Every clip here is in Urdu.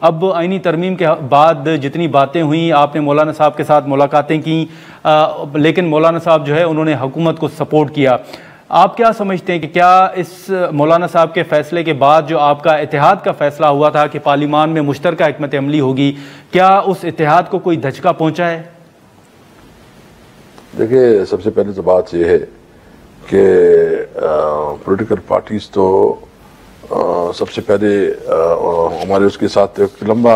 اب آئینی ترمیم کے بعد جتنی باتیں ہوئیں، آپ نے مولانا صاحب کے ساتھ ملاقاتیں کیں، لیکن مولانا صاحب جو ہے انہوں نے حکومت کو سپورٹ کیا۔ آپ کیا سمجھتے ہیں کہ کیا اس مولانا صاحب کے فیصلے کے بعد جو آپ کا اتحاد کا فیصلہ ہوا تھا کہ پارلیمان میں مشترکہ حکمت عملی ہوگی، کیا اس اتحاد کو کوئی دھچکا پہنچا ہے؟ دیکھیے، سب سے پہلے تو بات یہ ہے کہ پولیٹیکل پارٹیز تو سب سے پہلے ہمارے اس کے ساتھ ایک لمبا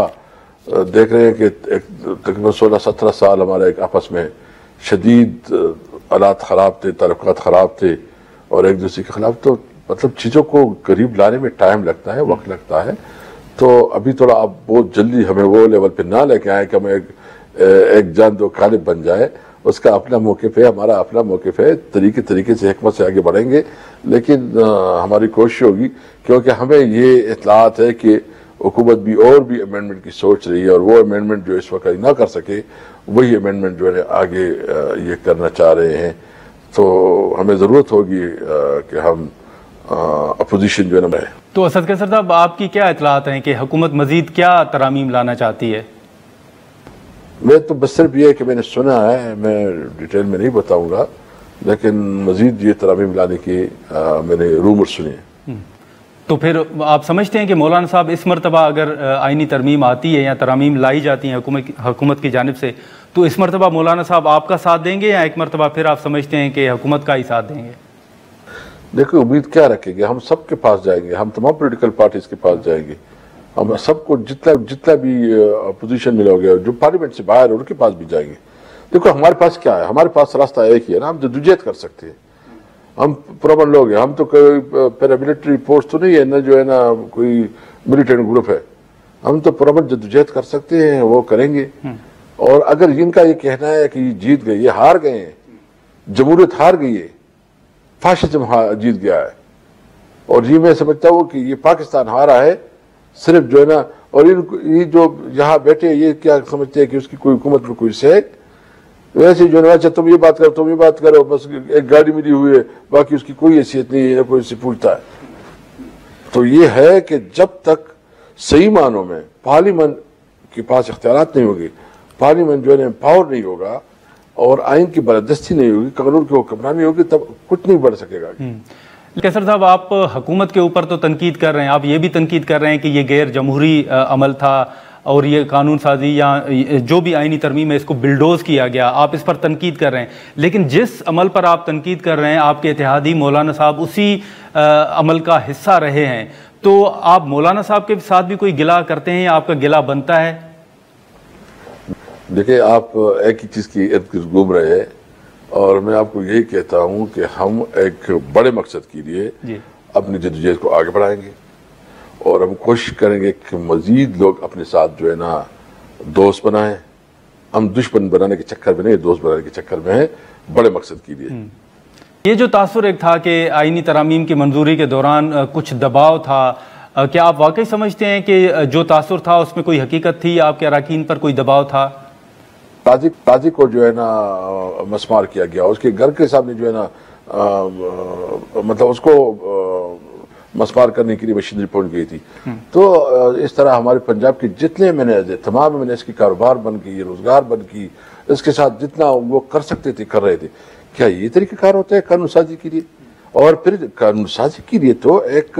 دیکھ رہے ہیں کہ تقریباً 16-17 سال ہمارے ایک آپس میں شدید حالات خراب تھے، تعلقات خراب تھے اور ایک دوسرے کے خلاف، تو مطلب چیزوں کو قریب لانے میں ٹائم لگتا ہے، وقت لگتا ہے۔ تو ابھی تھوڑا اب بہت جلدی ہمیں وہ لیول پہ نہ لے کے آئے کہ ہم ایک جان دو غالب بن جائے۔ اس کا اپنا موقف ہے، ہمارا اپنا موقف ہے، طریقے سے حکمت سے آگے بڑھیں گے، لیکن ہماری کوشش ہوگی، کیونکہ ہمیں یہ اطلاعات ہے کہ حکومت بھی اور بھی امینڈمنٹ کی سوچ رہی ہے، اور وہ امینڈمنٹ جو اس وقت نہ کر سکے وہی امینڈمنٹ جو ہے آگے یہ کرنا چاہ رہے ہیں۔ تو ہمیں ضرورت ہوگی کہ ہم اپوزیشن جو ہے نا رہے۔ تو اسد قیصر صاحب، آپ کی کیا اطلاعات ہیں کہ حکومت مزید کیا ترامیم لانا چاہتی ہے؟ میں تو بس صرف یہ کہ میں نے سنا ہے، میں ڈیٹیل میں نہیں بتاؤں گا، لیکن مزید یہ ترامیم لانے کی میں نے رومر سنی ہے۔ تو پھر آپ سمجھتے ہیں کہ مولانا صاحب اس مرتبہ اگر آئینی ترمیم آتی ہے یا ترامیم لائی جاتی ہیں حکومت کی جانب سے، تو اس مرتبہ مولانا صاحب آپ کا ساتھ دیں گے یا ایک مرتبہ پھر آپ سمجھتے ہیں کہ حکومت کا ہی ساتھ دیں گے؟ دیکھو، امید کیا رکھیں گے، ہم سب کے پاس جائیں گے، ہم تمام پولیٹیکل پارٹیز کے پاس جائیں گے، ہم سب کو جتنا بھی اپوزیشن ملا ہو گیا، جو پارلیمنٹ سے باہر ان کے پاس بھی جائیں گے۔ دیکھو، ہمارے پاس کیا ہے، ہمارے پاس راستہ ایک ہی ہے نا، ہم جدوجہد کر سکتے ہیں، ہم پرامن لوگ ہیں، ہم تو کوئی پیراملٹری فورس تو نہیں ہے، نہ جو ہے نا کوئی ملیٹنٹ گروپ ہے، ہم تو پرامن جدوجہد کر سکتے ہیں، وہ کریں گے۔ اور اگر ان کا یہ کہنا ہے کہ یہ جیت گئے، یہ ہار گئے ہیں، جمہوریت ہار گئی ہے، فاشزم جیت گیا ہے، اور یہ میں سمجھتا ہوں کہ یہ پاکستان ہارا ہے صرف جو ہے نا، اور یہ جو یہاں بیٹھے یہ کیا سمجھتے ہیں کہ اس کی کوئی حکومت میں کوئی سے ویسے جو ہے، اچھا تم یہ بات کرو، تم یہ بات کرو، بس ایک گاڑی ملی ہوئی ہے، باقی اس کی کوئی حیثیت نہیں ہے، نہ کوئی سے پوچھتا ہے۔ تو یہ ہے کہ جب تک صحیح معنوں میں پارلیمنٹ کے پاس اختیارات نہیں ہوگی، پارلیمنٹ جو ہے نا پاور نہیں ہوگا، اور آئین کی بالادستی نہیں ہوگی، قانون کی حکمرانی ہوگی، تب کچھ نہیں بڑھ سکے گا۔ قیصر صاحب، آپ حکومت کے اوپر تو تنقید کر رہے ہیں، آپ یہ بھی تنقید کر رہے ہیں کہ یہ غیر جمہوری عمل تھا اور یہ قانون سازی یا جو بھی آئینی ترمیم ہے اس کو بلڈوز کیا گیا، آپ اس پر تنقید کر رہے ہیں، لیکن جس عمل پر آپ تنقید کر رہے ہیں آپ کے اتحادی مولانا صاحب اسی عمل کا حصہ رہے ہیں، تو آپ مولانا صاحب کے ساتھ بھی کوئی گلہ کرتے ہیں یا آپ کا گلہ بنتا ہے؟ دیکھیں، آپ ایک ہی چیز کی ارد گرد گھوم رہے ہیں، اور میں آپ کو یہی کہتا ہوں کہ ہم ایک بڑے مقصد کے لیے اپنی جدوجہد کو آگے بڑھائیں گے، اور ہم کوشش کریں گے کہ مزید لوگ اپنے ساتھ جو ہے نا دوست بنائیں۔ ہم دشمن بنانے کے چکر میں نہیں، دوست بنانے کے چکر میں ہیں، بڑے مقصد کے لیے۔ یہ جو تاثر ایک تھا کہ آئینی ترامیم کی منظوری کے دوران کچھ دباؤ تھا، کیا آپ واقعی سمجھتے ہیں کہ جو تاثر تھا اس میں کوئی حقیقت تھی، آپ کے اراکین پر کوئی دباؤ تھا؟ قاضی کو جو ہے نا مسمار کیا گیا، اس کے گھر کے سامنے جو ہے نا مطلب اس کو مسمار کرنے کے لیے مشینری پہنچ گئی تھی۔ تو اس طرح ہمارے پنجاب کے جتنے مینیجر، تمام مینیجر کی کاروبار بن کی، روزگار بن کی، اس کے ساتھ جتنا وہ کر سکتے تھے کر رہے تھے۔ کیا یہ طریقہ کار ہوتا ہے قانون سازی کے لیے؟ اور پھر قانون سازی کے لیے تو ایک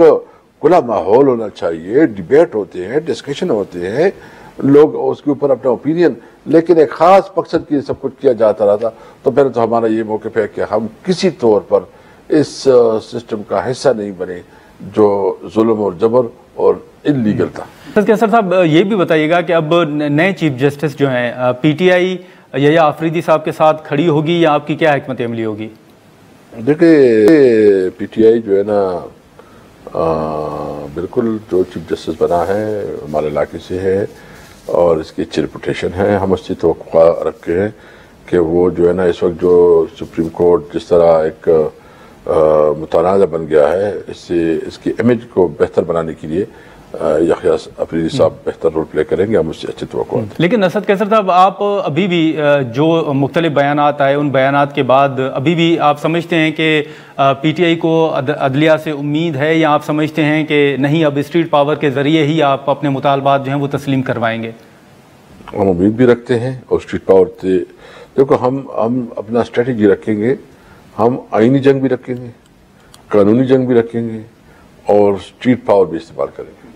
کھلا ماحول ہونا چاہیے، ڈیبیٹ ہوتے ہیں، ڈسکشن ہوتے ہیں، لوگ اس کے اوپر اپنا اوپینین، لیکن ایک خاص مقصد کے لیے سب کچھ کیا جاتا رہا تھا۔ تو پھر تو ہمارا یہ موقف ہے کہ ہم کسی طور پر اس سسٹم کا حصہ نہیں بنے جو ظلم اور جبر اور انلیگل تھا۔ قیصر صاحب، یہ بھی بتائیے گا کہ اب نئے چیف جسٹس جو ہیں پی ٹی آئی یا آفریدی صاحب کے ساتھ کھڑی ہوگی یا آپ کی کیا حکمت عملی ہوگی؟ دیکھیں، پی ٹی آئی جو ہے نا بالکل جو چیف جسٹس بنا ہے ہمارے علاقے سے ہے، اور اس کی اچھی ریپوٹیشن ہے، ہم اس سے توقع رکھتے ہیں کہ وہ جو ہے نا اس وقت جو سپریم کورٹ جس طرح ایک متنازع بن گیا ہے، اس سے اس کی امیج کو بہتر بنانے کے لیے یحییٰ افریدی صاحب بہتر رول پلے کریں گے، ہم اس سے اچھی توقع ہے۔ لیکن اسد قیصر صاحب، آپ ابھی بھی جو مختلف بیانات آئے ان بیانات کے بعد ابھی بھی آپ سمجھتے ہیں کہ پی ٹی آئی کو عدلیہ سے امید ہے، یا آپ سمجھتے ہیں کہ نہیں اب اسٹریٹ پاور کے ذریعے ہی آپ اپنے مطالبات جو ہیں وہ تسلیم کروائیں گے؟ ہم امید بھی رکھتے ہیں، اور اسٹریٹ پاور سے دیکھو ہم اپنا اسٹریٹجی رکھیں گے، ہم آئینی جنگ بھی رکھیں گے، قانونی جنگ بھی رکھیں گے، اور اسٹریٹ پاور بھی استعمال کریں گے۔